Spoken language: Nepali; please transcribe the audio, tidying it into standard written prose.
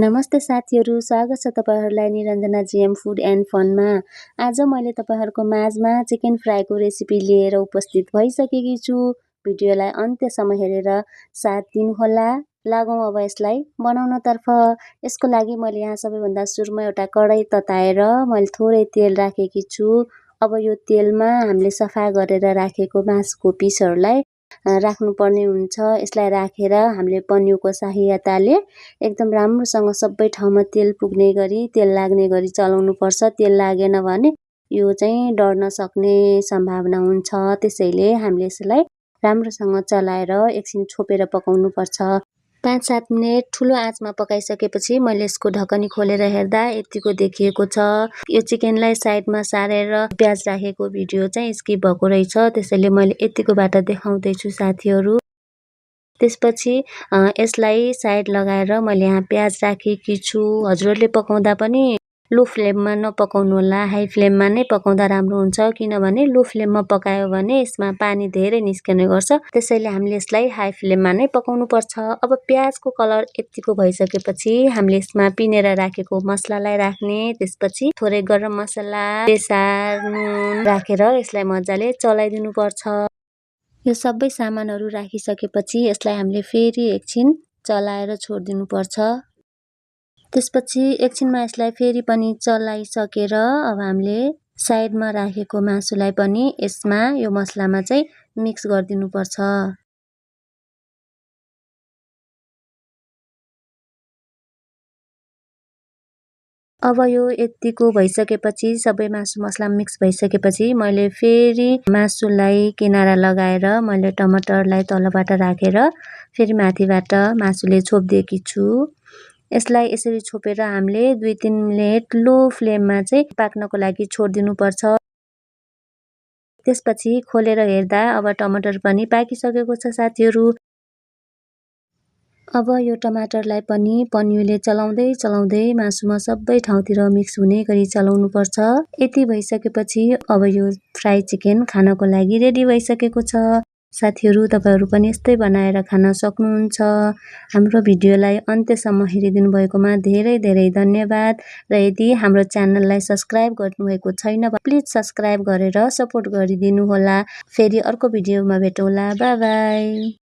नमस्ते साथीहरू, स्वागत छ तपाईहरुलाई निरञ्जना जीएम फूड एन्ड फनमा। आज मैले तपाईहरुको माझमा चिकन फ्राईको रेसिपी लिएर उपस्थित भइसकेकी छु। भिडियोलाई अन्त्यसम्म हेरेर साथ दिनुहोला। लागौं अब यसलाई बनाउनतर्फ। यसको लागि मैले यहाँ सबैभन्दा सुरुमा एउटा कढाई तताएर मैले थोरै तेल राखेकी छु। अब यो तेलमा हामीले सफा गरेर राखेको मासुको पिसहरुलाई राख्नुपर्ने हुन्छ। यसलाई राखेर हामीले पन्युको सहायताले एकदम राम्रोसँग सबै ठाउँमा तेल पुग्ने गरी तेल लाग्ने गरी चलाउनु पर्छ। तेल लागेन भने यो चाहिँ डढ्न सक्ने सम्भावना हुन्छ। त्यसैले हामीले यसलाई राम्रोसँग चलाएर एकछिन छोपेर पकाउनु पर्छ। 5-7 मिनेट ठुलो आँचमा पकाइसकेपछि मैले यसको ढकनी खोलेर हेर्दा यतिको देखिएको छ। यो चिकनलाई साइडमा सारेर प्याज राखेको भिडियो चाहिँ स्किप भएको रहेछ, त्यसैले मैले यतिकोबाट देखाउँदै छु साथीहरू। त्यसपछि यसलाई साइड लगाएर मैले यहाँ प्याज राखेकी छु। हजुरहरूले पकाउँदा पनि लो फ्लेममा नपकाउनु होला, हाई फ्लेममा नै पकाउँदा राम्रो हुन्छ। किनभने लो फ्लेममा पकायो भने यसमा पानी धेरै निस्कने गर्छ। त्यसैले हामीले यसलाई हाई फ्लेममा नै पकाउनु पर्छ। अब प्याजको कलर यतिको भइसकेपछि हामीले यसमा पिनेर राखेको मसलालाई राख्ने, त्यसपछि थोरै गरम मसला, बेसार, नुन राखेर यसलाई मजाले चलाइदिनु पर्छ। यो सबै सामानहरू राखिसकेपछि यसलाई हामीले फेरि एकछिन चलाएर छोडिदिनु पर्छ। त्यसपछि एकछिनमा यसलाई फेरि पनि चलाइसकेर अब हामीले साइडमा राखेको मासुलाई पनि यसमा यो मसलामा चाहिँ मिक्स गरिदिनु पर्छ। अब यो यतिको भइसकेपछि सबै मासु मसला मिक्स भइसकेपछि मैले फेरि मासुलाई किनारा लगाएर मैले टमाटरलाई तलबाट राखेर फेरि माथिबाट मासुले छोपिदिएकी छु। यसलाई यसरी छोपेर हामीले 2-3 मिनेट लो फ्लेममा चाहिँ पाक्नको लागि छोडिदिनु पर्छ। त्यसपछि खोलेर हेर्दा अब टमाटर पनि पाकिसकेको छ साथीहरू। अब यो टमाटरलाई पनि पन्युले चलाउँदै मासुमा सबै ठाउँतिर मिक्स हुने गरी चलाउनु पर्छ। यति भइसकेपछि अब यो फ्राई चिकन खानको लागि रेडी भइसकेको छ। साथीहरू तपाईहरु पनि यस्तै बनाएर खान सक्नुहुन्छ। हाम्रो भिडियोलाई अन्त्यसम्म हेरिदिनु भएकोमा धेरै धन्यवाद। र यदि हाम्रो च्यानललाई सब्स्क्राइब गर्नुभएको छैन भने प्लिज सब्स्क्राइब गरेर सपोर्ट गरिदिनु होला। फेरि अर्को भिडियोमा भेटौँला। Bye bye.